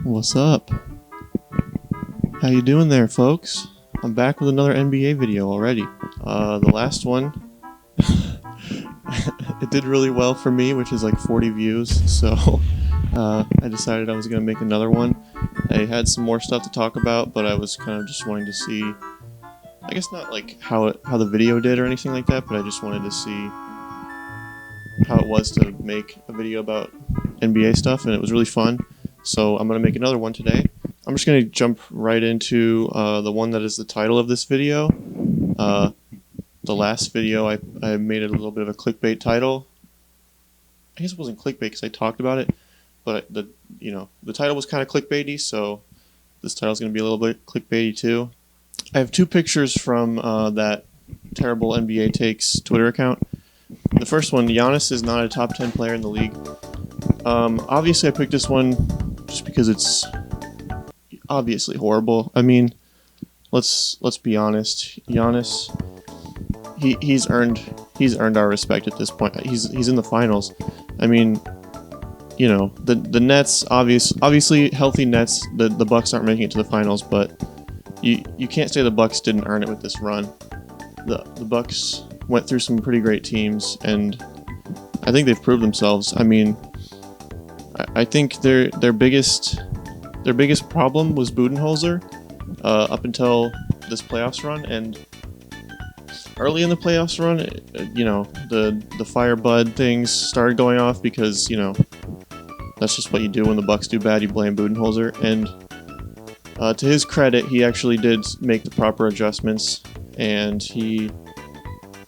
What's up? How you doing there, folks? I'm back with another NBA video already. The last one, it did really well for me, which is like 40 views, so I decided I was going to make another one. I had some more stuff to talk about, but I was kind of just wanting to see, I guess not like how the video did or anything like that, but I just wanted to see how it was to make a video about NBA stuff, and it was really fun. So I'm going to make another one today. I'm just going to jump right into the one that is the title of this video. The last video I made it a little bit of a clickbait title. I guess it wasn't clickbait because I talked about it, but the title was kind of clickbaity, so this title is going to be a little bit clickbaity too. I have two pictures from that terrible NBA Takes Twitter account. The first one, Giannis is not a top 10 player in the league. Obviously, I picked this one just because it's obviously horrible. I mean, let's be honest. Giannis, he's earned our respect at this point. He's in the finals. I mean, you know, the Nets, obviously healthy Nets. The Bucks aren't making it to the finals, but you can't say the Bucks didn't earn it with this run. The Bucks went through some pretty great teams, and I think they've proved themselves. I mean, I think their biggest problem was Budenholzer up until this playoffs run, and early in the playoffs run, the fire bud things started going off because, you know, that's just what you do when the Bucks do bad. You blame Budenholzer, and to his credit, he actually did make the proper adjustments, and he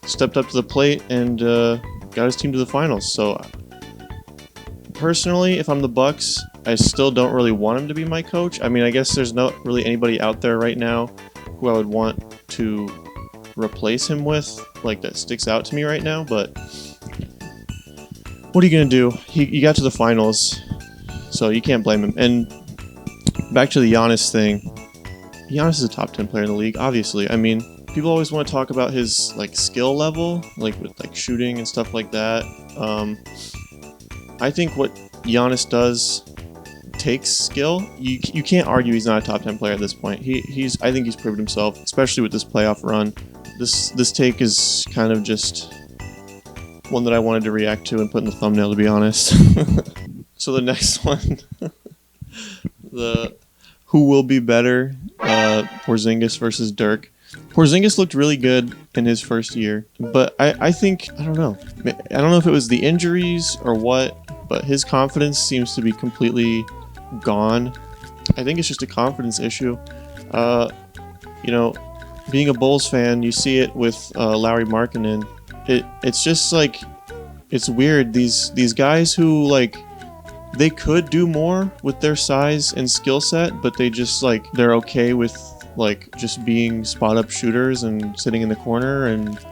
stepped up to the plate and got his team to the finals. So personally, if I'm the Bucks, I still don't really want him to be my coach. I mean, I guess there's not really anybody out there right now who I would want to replace him with, like, that sticks out to me right now, but what are you gonna do? He got to the finals, so you can't blame him. And back to the Giannis thing. Giannis is a top 10 player in the league, obviously. I mean, people always want to talk about his like skill level, like with like shooting and stuff like that. I think what Giannis does takes skill. You can't argue he's not a top 10 player at this point. I think he's proved himself, especially with this playoff run. This take is kind of just one that I wanted to react to and put in the thumbnail, to be honest. So the next one, the who will be better, Porzingis versus Dirk. Porzingis looked really good in his first year, but I think, I don't know if it was the injuries or what, but his confidence seems to be completely gone. I think it's just a confidence issue. Being a Bulls fan, you see it with Lauri Markkanen. It's just like, it's weird. These guys who, like, they could do more with their size and skill set, but they're okay with like just being spot up shooters and sitting in the corner and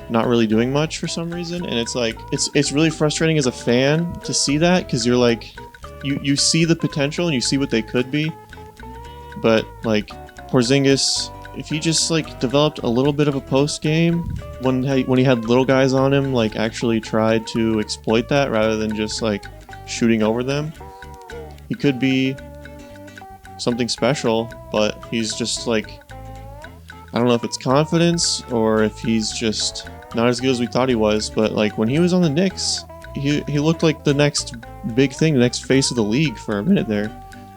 not really doing much for some reason. And it's like, it's really frustrating as a fan to see that, because you're like, you see the potential and you see what they could be, but like Porzingis, if he just like developed a little bit of a post game when he had little guys on him, like actually tried to exploit that rather than just like shooting over them, he could be something special. But he's just like, I don't know if it's confidence or if he's just not as good as we thought he was. But like when he was on the Knicks, he looked like the next big thing, the next face of the league for a minute there,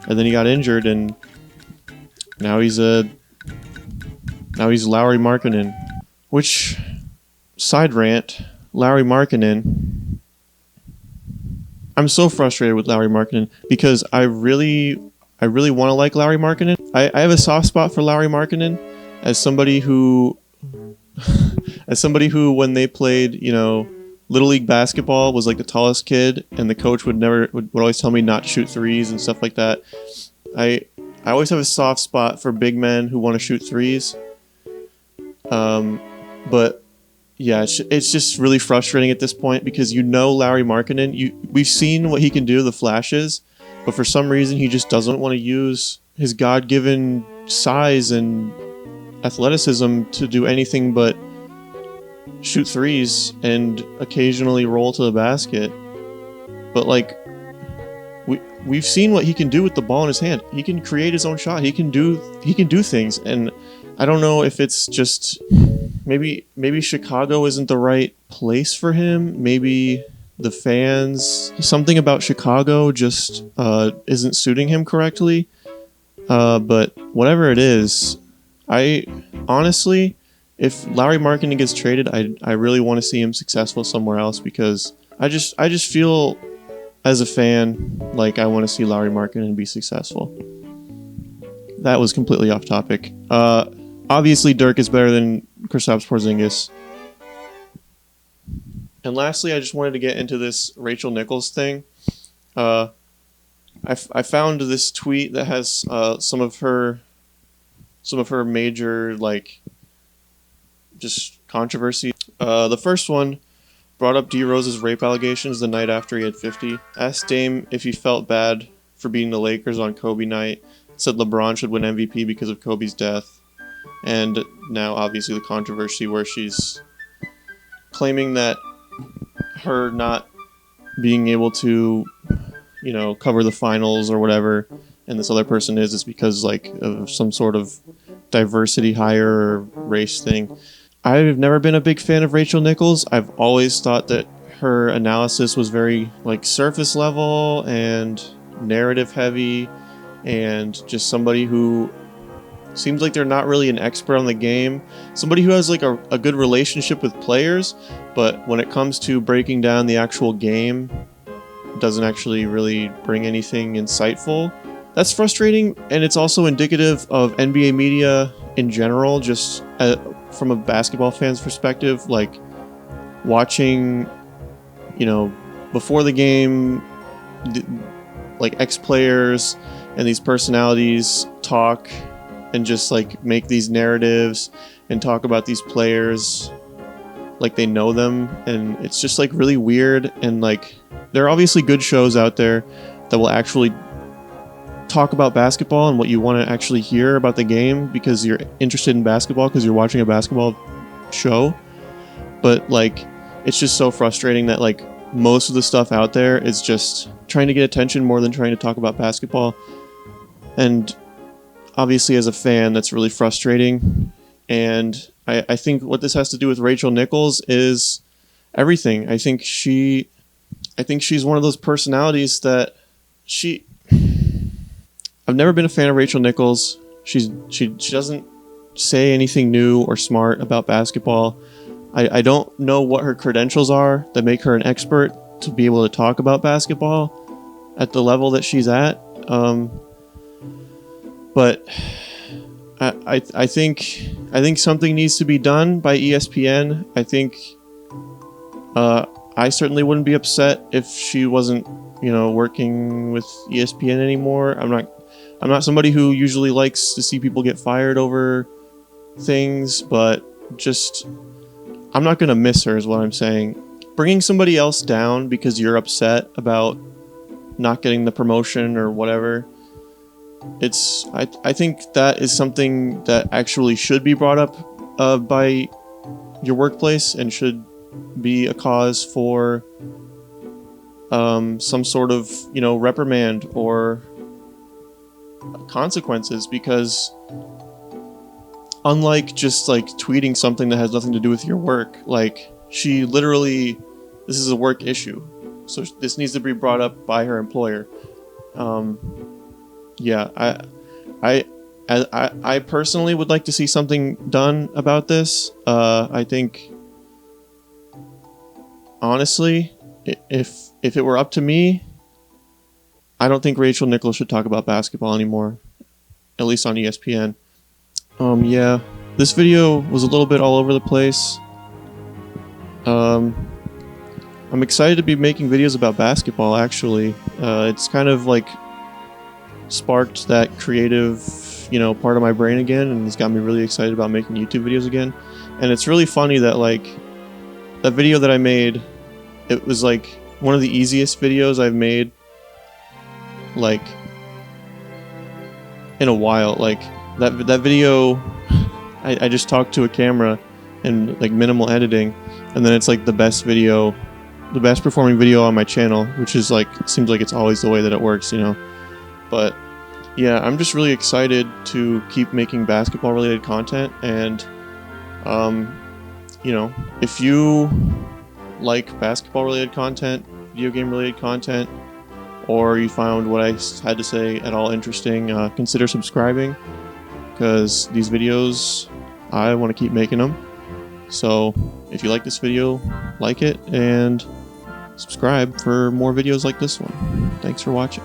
and then he got injured, and now he's Lauri Markkanen. Which, side rant, Lauri Markkanen, I'm so frustrated with Lauri Markkanen because I really want to like Lauri Markkanen. I have a soft spot for Lauri Markkanen as somebody who when they played, Little League basketball, was like the tallest kid, and the coach would always tell me not to shoot threes and stuff like that. I always have a soft spot for big men who want to shoot threes. But yeah, it's just really frustrating at this point because Lauri Markkanen, we've seen what he can do, the flashes, but for some reason he just doesn't want to use his God-given size and athleticism to do anything but shoot threes and occasionally roll to the basket. But like, we've seen what he can do with the ball in his hand. He can create his own shot. He can do things, and I don't know if it's just maybe Chicago isn't the right place for him. Maybe the fans, something about Chicago just isn't suiting him correctly. But whatever it is, I honestly, if Lauri Markkanen gets traded, I really want to see him successful somewhere else, because I just feel as a fan like I want to see Lauri Markkanen be successful. That was completely off topic. Obviously, Dirk is better than Kristaps Porzingis. And lastly, I just wanted to get into this Rachel Nichols thing. I found this tweet that has some of her major just controversy. The first one brought up D Rose's rape allegations the night after he had 50. Asked Dame if he felt bad for beating the Lakers on Kobe night. Said LeBron should win MVP because of Kobe's death. And now obviously the controversy where she's claiming that her not being able to, cover the finals or whatever, and this other person is because of some sort of diversity hire or race thing. I've never been a big fan of Rachel Nichols. I've always thought that her analysis was very surface level and narrative heavy, and just somebody who seems like they're not really an expert on the game. Somebody who has a good relationship with players, but when it comes to breaking down the actual game, doesn't actually really bring anything insightful. That's frustrating, and it's also indicative of NBA media in general, just from a basketball fan's perspective, watching, before the game, ex-players and these personalities talk and just make these narratives and talk about these players like they know them, and it's just really weird. And there are obviously good shows out there that will actually talk about basketball and what you want to actually hear about the game because you're interested in basketball because you're watching a basketball show. But it's just so frustrating that most of the stuff out there is just trying to get attention more than trying to talk about basketball. And obviously as a fan, that's really frustrating. And I think what this has to do with Rachel Nichols is everything. I think she's one of those personalities that I've never been a fan of Rachel Nichols. She doesn't say anything new or smart about basketball. I don't know what her credentials are that make her an expert to be able to talk about basketball at the level that she's at. But I think something needs to be done by ESPN. I think I certainly wouldn't be upset if she wasn't, working with ESPN anymore. I'm not somebody who usually likes to see people get fired over things, but just I'm not going to miss her is what I'm saying. Bringing somebody else down because you're upset about not getting the promotion or whatever, I think that is something that actually should be brought up by your workplace and should be a cause for some sort of reprimand or consequences, because unlike just tweeting something that has nothing to do with your work, she literally, this is a work issue, so this needs to be brought up by her employer. I personally would like to see something done about this. I think honestly, if it were up to me, I don't think Rachel Nichols should talk about basketball anymore, at least on ESPN. This video was a little bit all over the place. I'm excited to be making videos about basketball, actually. It's kind of sparked that creative, part of my brain again, and it's got me really excited about making YouTube videos again. And it's really funny that that video that I made, it was one of the easiest videos I've made in a while. That video, I just talked to a camera and minimal editing, and then it's the best video the best performing video on my channel, which is like, seems like it's always the way that it works, you know. But yeah, I'm just really excited to keep making basketball related content, and you know, if you like basketball related content, video game related content, or you found what I had to say at all interesting, consider subscribing, because these videos, I want to keep making them. So if you like this video, like it and subscribe for more videos like this one. Thanks for watching.